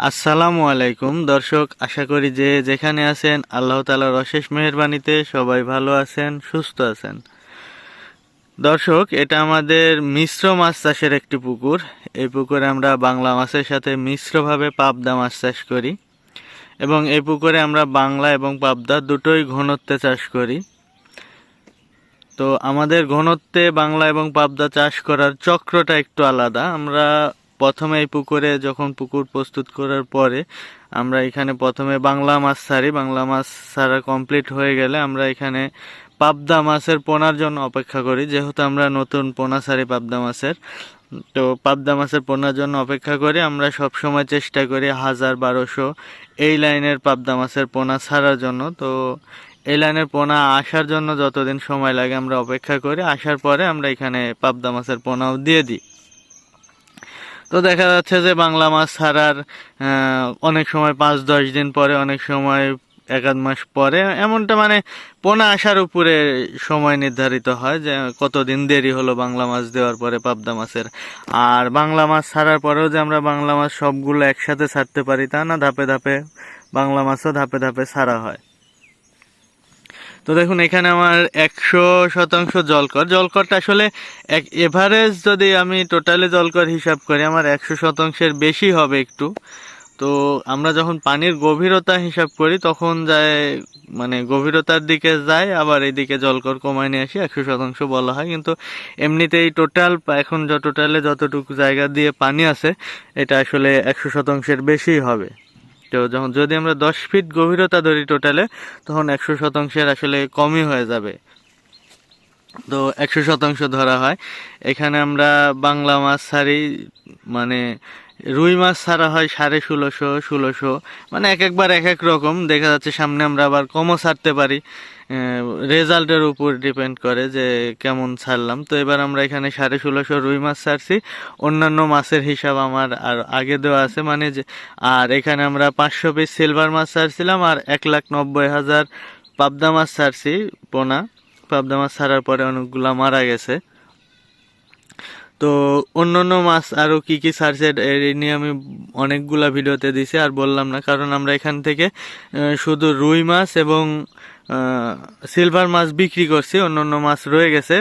আসসালামু আলাইকুম দর্শক, আশা করি যে যেখানে আছেন আল্লাহ তাআলার অশেষ মেহেরবানিতে সবাই ভালো আছেন, সুস্থ আছেন। দর্শক, এটা আমাদের মিশ্র মাছ চাষের একটি পুকুর। এই পুকুরে আমরা বাংলা মাছের সাথে মিশ্রভাবে পাবদা মাছ চাষ করি এবং এই পুকুরে আমরা বাংলা এবং পাবদা দুটোই ঘনত্বে চাষ করি। তো আমাদের ঘনত্বে বাংলা এবং পাবদা চাষ করার চক্রটা একটু আলাদা। আমরা প্রথমে এই পুকুরে যখন পুকুর প্রস্তুত করার পরে আমরা এখানে প্রথমে বাংলা মাছ ছাড়ি। বাংলা মাছ ছাড়া কমপ্লিট হয়ে গেলে আমরা এখানে পাবদা মাছের পোনার জন্য অপেক্ষা করি, যেহেতু আমরা নতুন পোনা ছাড়ি পাবদা মাছের। তো পাবদা মাছের পোনার জন্য অপেক্ষা করি। আমরা সব সময় চেষ্টা করি 1000-1200 এই লাইনের পাবদা মাছের পোনা ছাড়ার জন্য। তো এই লাইনের পোনা আসার জন্য যতদিন সময় লাগে আমরা অপেক্ষা করি। আসার পরে আমরা এখানে পাবদা মাছের পোনাও দিয়ে দিই। তো দেখা যাচ্ছে যে বাংলা মাছ ছাড়ার অনেক সময় 5-10 দিন পরে, অনেক সময় 1-1 মাস পরে, এমনটা মানে পোনা আসার উপরে সময় নির্ধারিত হয় যে কতদিন দেরি হলো বাংলা মাছ দেওয়ার পরে পাবদা মাছের। আর বাংলা মাছ ছাড়ার পরেও যে আমরা বাংলা মাছ সবগুলো একসাথে ছাড়তে পারি তা না, ধাপে ধাপে বাংলা মাছও ধাপে ধাপে ছাড়া হয়। তো দেখুন, এখানে আমার 100% জলকরটা আসলে এভারেজ যদি আমি টোটালি জলকর হিসাব করি আমার 100%-এর বেশি হবে একটু। তো আমরা যখন পানির গভীরতা হিসাব করি তখন যায়, মানে গভীরতার দিকে যায়, আবার এইদিকে জলকর কমায় নিয়ে আসি 100% বলা হয়। কিন্তু এমনিতেই টোটাল এখন টোটালে যতটুকু জায়গা দিয়ে পানি আছে এটা আসলে 100%-এর বেশি হবে। তো যদি আমরা 10 ফিট গভীরতা ধরি টোটালে, তখন 100%-এর আসলে কমই হয়ে যাবে। তো 100% ধরা হয়। এখানে আমরা বাংলা মাছ ছাড়ি, মানে রুই মাছ ছাড়া হয় 1650-1600, মানে একবার এক এক রকম। দেখা যাচ্ছে সামনে আমরা আবার কমও ছাড়তে পারি, রেজাল্টের উপর ডিপেন্ড করে যে কেমন ছাড়লাম। তো এবার আমরা এখানে 1650 রুই মাছ ছাড়ছি। অন্যান্য মাছের হিসাব আমার আর আগে দেওয়া আছে, মানে যে আর এখানে আমরা 500 পিস সিলভার মাছ ছাড়ছিলাম আর 1,90,000 পাবদা মাছ ছাড়ছি পোনা। পাবদা মাছ ছাড়ার পরে অনেকগুলা মারা গেছে। তো অন্যান্য মাছ আরও কি কি ছাড়ছে এই নিয়ে আমি অনেকগুলা ভিডিওতে দিছি, আর বললাম না, কারণ আমরা এখান থেকে শুধু রুই মাছ এবং সিলভার মাছ বিক্রি করছি। অন্যান্য মাছ রয়ে গেছে,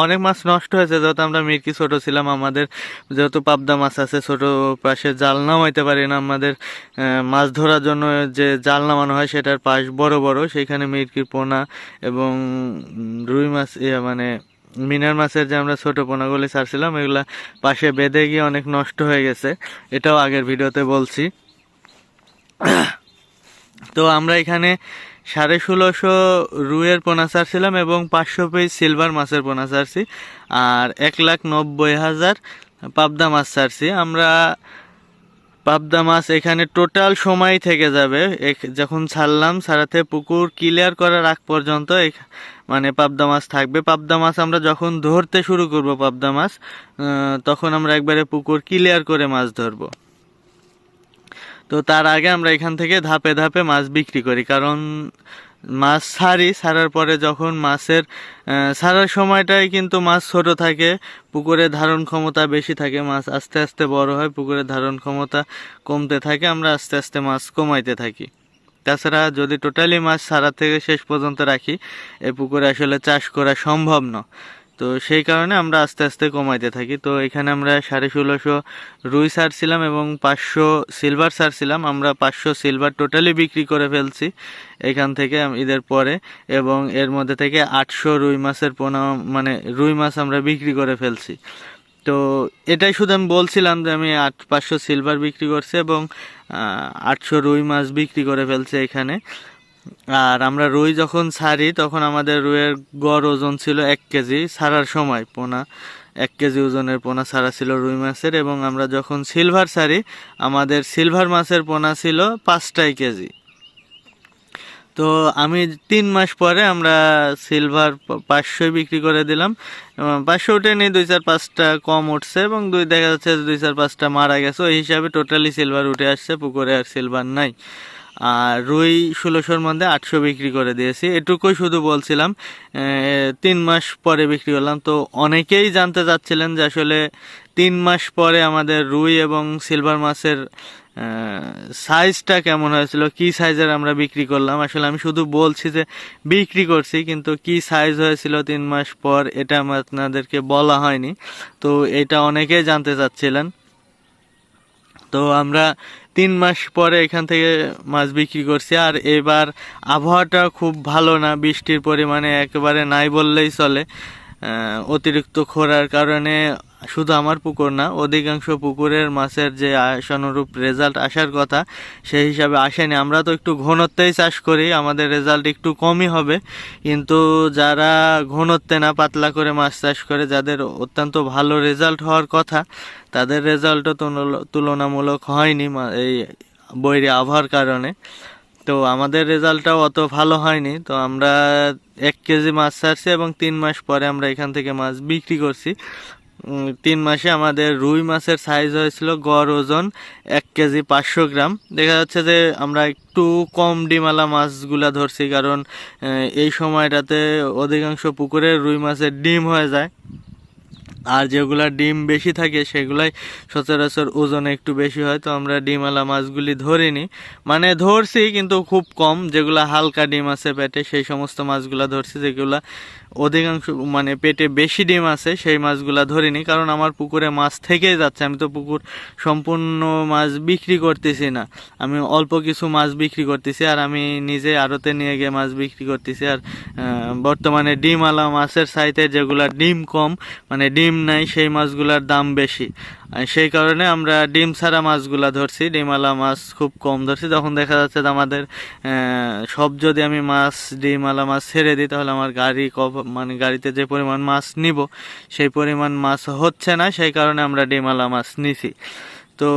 অনেক মাছ নষ্ট হয়েছে যেহেতু আমরা মিরকি ছোট ছিলাম। আমাদের যেহেতু পাবদা মাছ আছে ছোট, পাশে জাল নামাইতে পারি না আমাদের। মাছ ধরার জন্য যে জাল নামানো হয় সেটার পাশ বড় বড়, সেইখানে মিরকির পোনা এবং রুই মাছ মানে মিনার মাছের যে আমরা ছোট পোনাগুলি ছাড়ছিলাম এগুলা পাশে বেঁধে গিয়ে অনেক নষ্ট হয়ে গেছে, এটাও আগের ভিডিওতে বলছি। তো আমরা এখানে 1650 রুইয়ের পোনা ছাড়ছিলাম এবং 500 পিস সিলভার মাছের পোনা ছাড়ছি, আর 1,90,000 পাবদা মাছ ছাড়ছি আমরা। পাবদা মাছ এখানে টোটাল সময় থেকে যাবে যখন ছাড়লাম, ছাড়াতে পুকুর ক্লিয়ার করার আগ পর্যন্ত মানে পাবদা মাছ থাকবে। পাবদা মাছ আমরা যখন ধরতে শুরু করব পাবদা মাছ, তখন আমরা একবারে পুকুর ক্লিয়ার করে মাছ ধরবো। তো তার আগে আমরা এখান থেকে ধাপে ধাপে মাছ বিক্রি করি, কারণ মাছ ছাড়ার পরে যখন মাছের ছাড়ার সময়টাই কিন্তু মাছ ছোট থাকে, পুকুরে ধারণ ক্ষমতা বেশি থাকে, মাছ আস্তে আস্তে বড় হয়, পুকুরের ধারণ ক্ষমতা কমতে থাকে, আমরা আস্তে আস্তে মাছ কমাইতে থাকি। তাছাড়া যদি টোটালি মাছ ছাড়া থেকে শেষ পর্যন্ত রাখি, এই পুকুরে আসলে চাষ করা সম্ভব না। তো সেই কারণে আমরা আস্তে আস্তে কমাইতে থাকি। তো এখানে আমরা 1650 রুই ছাড়ছিলাম এবং 500 সিলভার ছাড়ছিলাম। আমরা 500 সিলভার টোটালি বিক্রি করে ফেলছি এখান থেকে ঈদের পরে, এবং এর মধ্যে থেকে 800 রুই মাছের পোনা, মানে রুই মাছ আমরা বিক্রি করে ফেলছি। তো এটাই শুধু আমি বলছিলাম যে আমি 500 সিলভার বিক্রি করছি এবং 800 রুই মাছ বিক্রি করে ফেলছি এখানে। আর আমরা রুই যখন ছাড়ি তখন আমাদের রুইয়ের গড় ওজন ছিল 1 কেজি ছাড়ার সময়। পোনা 1 কেজি ওজনের পোনা ছাড়া ছিল রুই মাছের, এবং আমরা যখন সিলভার ছাড়ি আমাদের সিলভার মাছের পোনা ছিল 5 কেজি। তো আমি 3 মাস পরে আমরা সিলভার 500 বিক্রি করে দিলাম। 500 উঠে নিয়ে 2-4-5টা কম উঠছে এবং দেখা যাচ্ছে 2-4-5টা মারা গেছে। ওই হিসাবে টোটালি সিলভার উঠে আসছে, পুকুরে আর সিলভার নাই। আর রুই 1600-র মধ্যে 800 বিক্রি করে দিয়েছি, এটুকুই শুধু বলছিলাম। 3 মাস পরে বিক্রি করলাম। তো অনেকেই জানতে চাচ্ছিলেন যে আসলে 3 মাস পরে আমাদের রুই এবং সিলভার মাছের সাইজটা কেমন হয়েছিল, কি সাইজের আমরা বিক্রি করলাম। আসলে আমি শুধু বলছি যে বিক্রি করছি, কিন্তু কি সাইজ হয়েছিল 3 মাস পর এটা আপনাদেরকে বলা হয়নি। তো এটা অনেকেই জানতে চাচ্ছিলেন। তো আমরা 3 মাস পরে এখান থেকে মাছ বিক্রি করছি। আর এবার আবহাওয়াটা খুব ভালো না, বৃষ্টির পরিমাণে একেবারে নাই বললেই চলে। অতিরিক্ত খরার কারণে শুধু আমার পুকুর না, অধিকাংশ পুকুরের মাছের যে আশানুরূপ রেজাল্ট আসার কথা সেই হিসাবে আসেনি। আমরা তো একটু ঘনত্বেই চাষ করি, আমাদের রেজাল্ট একটু কমই হবে। কিন্তু যারা ঘনত্বে না পাতলা করে মাছ চাষ করে, যাদের অত্যন্ত ভালো রেজাল্ট হওয়ার কথা, তাদের রেজাল্টও তুলনামূলক হয়নি এই বৈরী আবহাওয়ার কারণে। তো আমাদের রেজাল্টটাও অত ভালো হয়নি। তো আমরা 1 কেজি মাছ ছাড়ছি এবং 3 মাস পরে আমরা এখান থেকে মাছ বিক্রি করছি। 3 মাসে আমাদের রুই মাছের সাইজ হয়েছিল গড় ওজন 1 কেজি 500 গ্রাম। দেখা যাচ্ছে যে আমরা একটু কম ডিমালা মাছগুলা ধরছি, কারণ এই সময়টাতে অধিকাংশ পুকুরে রুই মাছের ডিম হয়ে যায়। আর যেগুলা ডিম বেশি থাকে সেগুলাই সচরাচর ওজনে একটু বেশি হয়। তো আমরা ডিমওয়ালা মাছগুলি ধরিনি, মানে ধরছি কিন্তু খুব কম। যেগুলা হালকা ডিম আছে পেটে সেই সমস্ত মাছগুলা ধরছি, যেগুলা অধিকাংশ মানে পেটে বেশি ডিম আছে সেই মাছগুলা ধরিনি, কারণ আমার পুকুরে মাছ থেকেই যাচ্ছে। আমি তো পুকুর সম্পূর্ণ মাছ বিক্রি করতেছি না, আমি অল্প কিছু মাছ বিক্রি করতেছি, আর আমি নিজে আড়তে নিয়ে গিয়ে মাছ বিক্রি করতেছি। আর বর্তমানে ডিমওয়ালা মাছের চাইতে যেগুলা ডিম কম, মানে ডিম নাই, সেই মাছগুলার দাম বেশি। সেই কারণে আমরা ডিম ছাড়া মাছগুলা ধরছি, ডিমওয়ালা মাছ খুব কম ধরছি। তখন দেখা যাচ্ছে যে আমাদের সব যদি আমি ডিমওয়ালা মাছ ছেড়ে দিই, তাহলে আমার মানে গাড়িতে যে পরিমাণ মাছ নিব সেই পরিমাণ মাছ হচ্ছে না। সেই কারণে আমরা ডিমওয়ালা মাছ নিছি। তো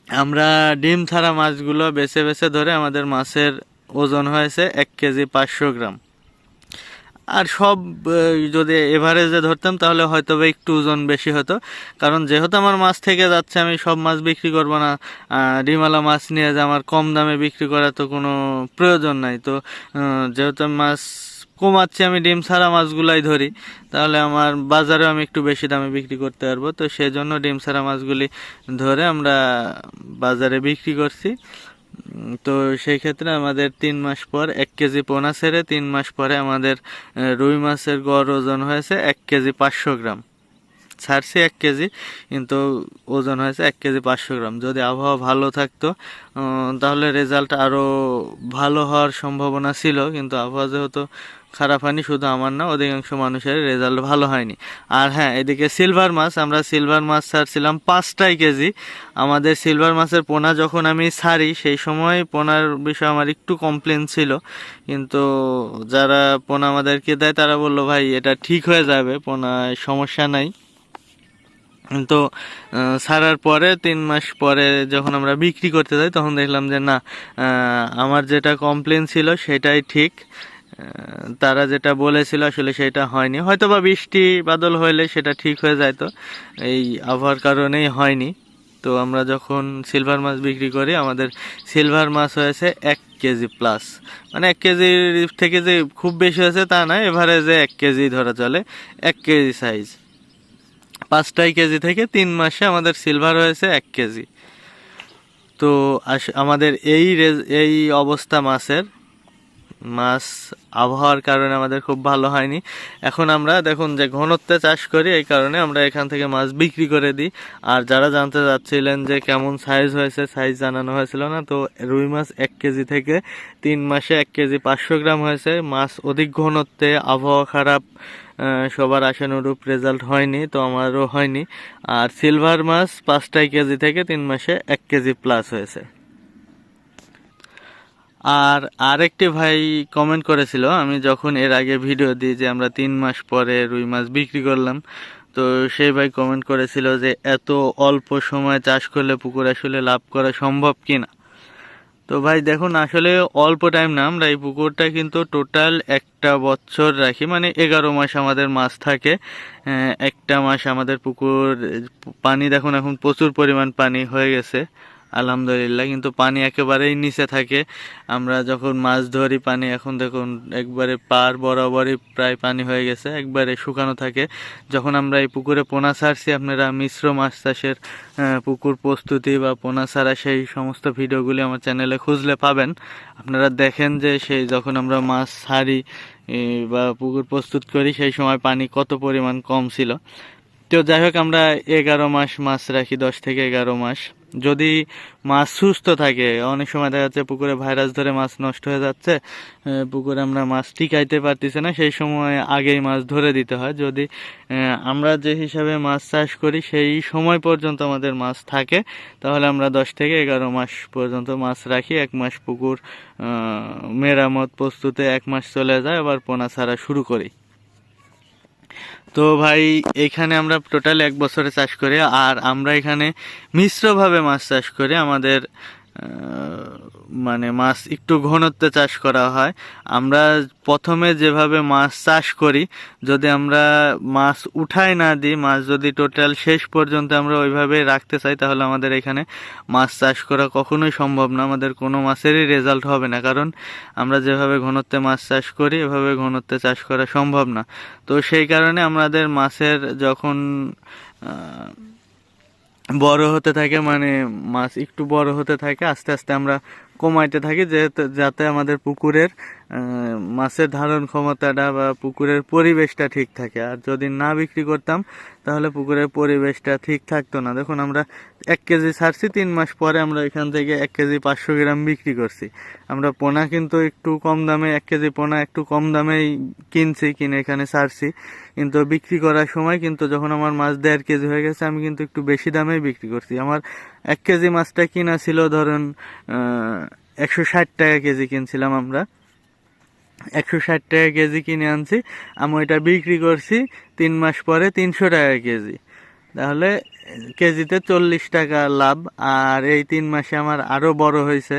আমরা ডিম ছাড়া মাছগুলো বেছে বেছে ধরে আমাদের মাছের ওজন হয়েছে 1 কেজি 500 গ্রাম। আর সব যদি এভারেজে ধরতাম তাহলে হয়তো বা একটু ওজন বেশি হতো, কারণ যেহেতু আমার মাছ থেকে যাচ্ছে, আমি সব মাছ বিক্রি করব না। ডিমালা মাছ নিয়ে যে আমার কম দামে বিক্রি করার তো কোনো প্রয়োজন নাই। তো যেহেতু আমি মাছ কমাচ্ছি, আমি ডিম ছাড়া মাছগুলাই ধরি, তাহলে আমার বাজারেও আমি একটু বেশি দামে বিক্রি করতে পারবো। তো সেই জন্য ডিম ছাড়া মাছগুলি ধরে আমরা বাজারে বিক্রি করছি। তো সেই ক্ষেত্রে আমাদের 3 মাস পর 1 কেজি পোনা ছেড়ে 3 মাস পরে আমাদের রুই মাছের গড় ওজন হয়েছে 1 কেজি 500 গ্রাম। ছাড়ছি 1 কেজি, কিন্তু ওজন হয়েছে 1 কেজি 500 গ্রাম। যদি আবহাওয়া ভালো থাকতো তাহলে রেজাল্ট আরও ভালো হওয়ার সম্ভাবনা ছিল, কিন্তু আবহাওয়া যেহেতু খারাপ হয়নি, শুধু আমার না অধিকাংশ মানুষের রেজাল্ট ভালো হয়নি। আর হ্যাঁ, এদিকে সিলভার মাছ, আমরা সিলভার মাছ ছাড়ছিলাম 5টাই কেজি। আমাদের সিলভার মাছের পোনা যখন আমি ছাড়ি সেই সময় পোনার বিষয়ে আমার একটু কমপ্লেন ছিল, কিন্তু যারা পোনা আমাদেরকে দেয় তারা বললো ভাই এটা ঠিক হয়ে যাবে, পোনায় সমস্যা নাই। তো ছাড়ার পরে 3 মাস পরে যখন আমরা বিক্রি করতে যাই, তখন দেখলাম যে না, আমার যেটা কমপ্লেন ছিল সেটাই ঠিক। তারা যেটা বলেছিল আসলে সেটা হয়নি। হয়তো বা বৃষ্টি বাদল হইলে সেটা ঠিক হয়ে যায়, তো এই আবহাওয়ার কারণেই হয়নি। তো আমরা যখন সিলভার মাছ বিক্রি করি, আমাদের সিলভার মাছ হয়েছে 1 কেজি প্লাস। মানে 1 কেজির থেকে যে খুব বেশি হয়েছে তা না, এভারেজে 1 কেজি ধরা চলে, 1 কেজি সাইজ। 5টাই কেজি থেকে 3 মাসে আমাদের সিলভার হয়েছে 1 কেজি। তো আমাদের এই অবস্থা মাছ আবহাওয়ার কারণে আমাদের খুব ভালো হয়নি। এখন আমরা দেখুন যে ঘনত্বে চাষ করি, এই কারণে আমরা এখান থেকে মাছ বিক্রি করে দিই। আর যারা জানতে চাচ্ছিলেন যে কেমন সাইজ হয়েছে, সাইজ জানানো হয়েছিল না। তো রুই মাছ 1 কেজি থেকে 3 মাসে 1 কেজি 500 গ্রাম হয়েছে। মাছ অধিক ঘনত্বে, আবহাওয়া খারাপ, সবার আশানুরূপ রেজাল্ট হয়নি, তো আমারও হয়নি। আর সিলভার মাছ 5টাই কেজি থেকে 3 মাসে 1 কেজি প্লাস হয়েছে। আর আরেকটি ভাই কমেন্ট করেছিল, আমি যখন এর আগে ভিডিও দিই যে আমরা 3 মাস পরে রুই মাছ বিক্রি করলাম, তো সেই ভাই কমেন্ট করেছিল যে এত অল্প সময় চাষ করলে পুকুর আসলে লাভ করা সম্ভব কিনা। তো ভাই দেখুন, আসলে অল্প টাইম না, আমরা এই পুকুরটা কিন্তু টোটাল একটা বছর রাখি, মানে 11 মাস আমাদের মাছ থাকে। একটা মাস আমাদের পুকুর পানি দেখুন এখন প্রচুর পরিমাণ পানি হয়ে গেছে, আলহামদুলিল্লাহ। কিন্তু পানি একেবারেই নিচে থাকে। আমরা যখন মাছ ধরি পানি এখন দেখুন একবারে পার বরাবরই প্রায় পানি হয়ে গেছে, একবারে শুকানো থাকে। যখন আমরা এই পুকুরে পোনা ছাড়ছি, আপনারা মিশ্র মাছ চাষের পুকুর প্রস্তুতি বা পোনা ছাড়া সেই সমস্ত ভিডিওগুলি আমার চ্যানেলে খুঁজলে পাবেন। আপনারা দেখেন যে সেই যখন আমরা মাছ ছাড়ি বা পুকুর প্রস্তুত করি সেই সময় পানি কত পরিমাণ কম ছিল। তো যাই হোক, আমরা 11 মাস মাছ রাখি, 10 থেকে 11 মাস। যদি মাছ সুস্থ থাকে, অনেক সময় দেখা যাচ্ছে পুকুরে ভাইরাস ধরে মাছ নষ্ট হয়ে যাচ্ছে, পুকুরে আমরা মাছ টিকাইতে পারতেছি না, সেই সময় আগেই মাছ ধরে দিতে হয়। যদি আমরা যে হিসাবে মাছ চাষ করি সেই সময় পর্যন্ত আমাদের মাছ থাকে, তাহলে আমরা 10 থেকে 11 মাস পর্যন্ত মাছ রাখি। 1 মাস পুকুর মেরামত প্রস্তুতে 1 মাস চলে যায়, আবার পোনা ছাড়া শুরু করি। তো ভাই এখানে আমরা টোটাল 1 বছরে চাষ করি, আর আমরা এখানে মিশ্রভাবে মাছ চাষ করি। আমাদের মানে মাছ একটু ঘনত্বে চাষ করা হয়। আমরা প্রথমে যেভাবে মাছ চাষ করি, যদি আমরা মাছ উঠাই না দিই, মাছ যদি টোটাল শেষ পর্যন্ত আমরা ওইভাবে রাখতে চাই, তাহলে আমাদের এখানে মাছ চাষ করা কখনোই সম্ভব না। আমাদের কোনো মাছেরই রেজাল্ট হবে না, কারণ আমরা যেভাবে ঘনত্বে মাছ চাষ করি এভাবে ঘনত্বে চাষ করা সম্ভব না। তো সেই কারণে আমাদের মাছের যখন বড় হতে থাকে, মানে মাছ একটু বড় হতে থাকে, আস্তে আস্তে আমরা কমাইতে থাকি, যাতে আমাদের পুকুরের মাছের ধারণ ক্ষমতাটা বা পুকুরের পরিবেশটা ঠিক থাকে। আর যদি না বিক্রি করতাম তাহলে পুকুরের পরিবেশটা ঠিক থাকতো না। দেখুন আমরা 1 কেজি ছাড়ছি, 3 মাস পরে আমরা এখান থেকে 1 কেজি 500 গ্রাম বিক্রি করছি। আমরা পোনা কিন্তু একটু কম দামে, 1 কেজি পোনা একটু কম দামেই কিনে এখানে ছাড়ছি, কিন্তু বিক্রি করার সময় কিন্তু যখন আমার মাছ 1.5 কেজি হয়ে গেছে, আমি কিন্তু একটু বেশি দামেই বিক্রি করছি। আমার 1 কেজি মাছটা কিনা ছিল ধরুন 160 টাকা কেজি কিনছিলাম আমরা, 160 টাকা কেজি কিনে আনছি, আমি ওইটা বিক্রি করছি 3 মাস পরে 300 টাকা কেজি। তাহলে কেজিতে 40 টাকা লাভ। আর এই 3 মাসে আমার আরও বড় হয়েছে,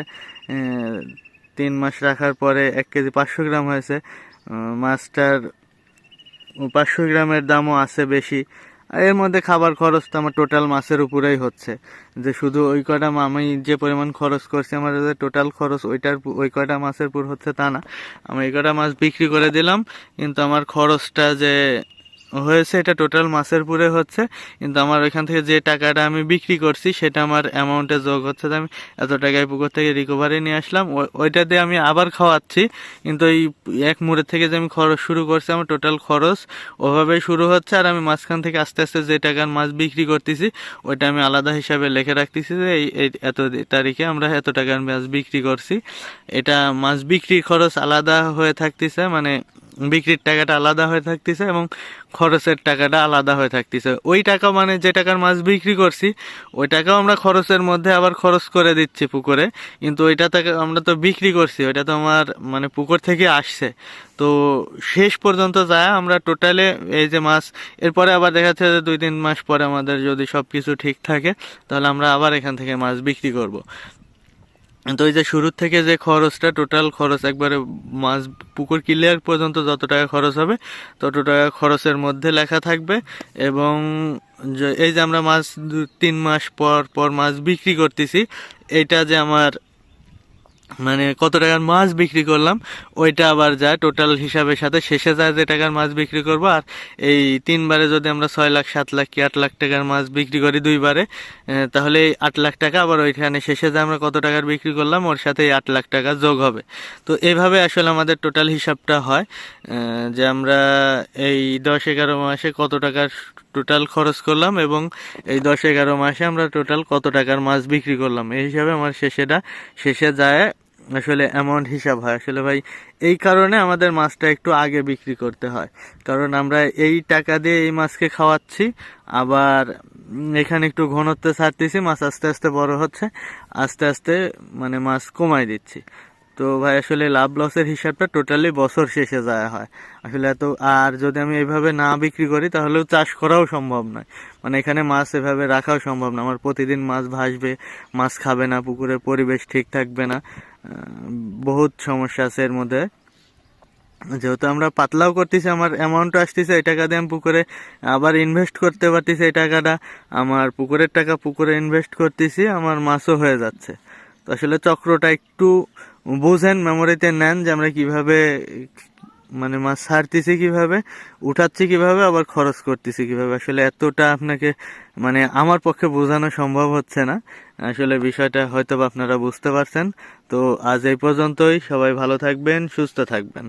3 মাস রাখার পরে 1 কেজি 500 গ্রাম হয়েছে। মাছটার 500 গ্রামের দামও আছে বেশি। আর এর মধ্যে খাবার খরচ তো আমার টোটাল মাছের উপরেই হচ্ছে, যে শুধু ওই কটা আমি যে পরিমাণ খরচ করছি, আমার যে টোটাল খরচ ওই কটা মাছের উপর হচ্ছে তা না। আমি এই কটা মাছ বিক্রি করে দিলাম, কিন্তু আমার খরচটা যে হয়েছে এটা টোটাল মাছের পুরে হচ্ছে, কিন্তু আমার ওইখান থেকে যে টাকাটা আমি বিক্রি করছি সেটা আমার অ্যামাউন্টে যোগ হচ্ছে, যে আমি এত টাকায় পুকুর থেকে রিকভারি নিয়ে আসলাম, ওইটা দিয়ে আমি আবার খাওয়াচ্ছি। কিন্তু এই এক মুড়ের থেকে যে আমি খরচ শুরু করছি, আমার টোটাল খরচ ওভাবেই শুরু হচ্ছে। আর আমি মাঝখান থেকে আস্তে আস্তে যে টাকার মাছ বিক্রি করতেছি ওইটা আমি আলাদা হিসাবে লিখে রাখতেছি, যে এই এত তারিখে আমরা এত টাকার মাছ বিক্রি করছি। এটা মাছ বিক্রির খরচ আলাদা হয়ে থাকতেছে, মানে বিক্রির টাকাটা আলাদা হয়ে থাকতেছে এবং খরচের টাকাটা আলাদা হয়ে থাকতেছে। ওই টাকা মানে যে টাকার মাছ বিক্রি করছি ওই টাকাও আমরা খরচের মধ্যে আবার খরচ করে দিচ্ছি পুকুরে, কিন্তু ওইটা থেকে আমরা তো বিক্রি করছি, ওইটা তো আমার মানে পুকুর থেকে আসছে। তো শেষ পর্যন্ত যায় আমরা টোটালে এই যে মাছ, এরপরে আবার দেখা যাচ্ছে যে 2-3 মাস পরে আমাদের যদি সব কিছু ঠিক থাকে, তাহলে আমরা আবার এখান থেকে মাছ বিক্রি করব। তো এই যে শুরুর থেকে যে খরচটা, টোটাল খরচ একবারে মাছ পুকুর ক্লিয়ার পর্যন্ত যত টাকা খরচ হবে তত টাকা খরচের মধ্যে লেখা থাকবে। এবং এই যে আমরা মাছ 3 মাস পর পর মাছ বিক্রি করতেছি, এইটা যে আমার মানে কত টাকার মাছ বিক্রি করলাম ওইটা আবার যায় টোটাল হিসাবের সাথে, শেষে যায় যে টাকার মাছ বিক্রি করব। আর এই 3 বারে যদি আমরা 6 লাখ 7 লাখ কি 8 লাখ টাকার মাছ বিক্রি করি 2 বারে, তাহলে 8 লাখ টাকা আবার ওইখানে শেষে যায় আমরা কত টাকার বিক্রি করলাম ওর সাথে 8 লাখ টাকা যোগ হবে। তো এইভাবে আসলে আমাদের টোটাল হিসাবটা হয়, যে আমরা এই 10-11 মাসে কত টাকার টোটাল খরচ করলাম এবং এই 10-11 মাসে আমরা টোটাল কত টাকার মাছ বিক্রি করলাম, এই হিসাবে আমার শেষে যায় আসলে অ্যামাউন্ট হিসাব হয়। আসলে ভাই এই কারণে আমাদের মাছটা একটু আগে বিক্রি করতে হয়, কারণ আমরা এই টাকা দিয়ে এই মাছকে খাওয়াচ্ছি, আবার এখানে একটু ঘনত্ব ছাড়তেছি, মাছ আস্তে আস্তে বড় হচ্ছে, আস্তে আস্তে মানে মাছ কমাই দিচ্ছি। তো ভাই আসলে লাভ লসের হিসাবটা টোটালি বছর শেষে যায় হয় আসলে এত। আর যদি আমি এইভাবে না বিক্রি করি তাহলেও চাষ করাও সম্ভব নয়, মানে এখানে মাছ এভাবে রাখাও সম্ভব না। আমার প্রতিদিন মাছ ভাসবে, মাছ খাবে না, পুকুরের পরিবেশ ঠিক থাকবে না, বহুত সমস্যা আছে এর মধ্যে। যেহেতু আমরা পাতলাও করতেছি, আমার অ্যামাউন্টও আসতেছে, এই টাকা দিয়ে আমি পুকুরে আবার ইনভেস্ট করতে পারতেছি। এই টাকাটা আমার পুকুরের টাকা পুকুরে ইনভেস্ট করতেছি, আমার মাছও হয়ে যাচ্ছে। তো আসলে চক্রটা একটু বুঝেন, মেমোরিতে নেন যে আমরা কিভাবে মানে মাছ ছাড়তেছি, কিভাবে উঠাচ্ছি, কিভাবে আবার খরচ করতেছি কিভাবে। আসলে এতটা আপনাকে মানে আমার পক্ষে বোঝানো সম্ভব হচ্ছে না। আসলে বিষয়টা হয়তো বা আপনারা বুঝতে পারছেন। তো আজ এই পর্যন্তই, সবাই ভালো থাকবেন, সুস্থ থাকবেন।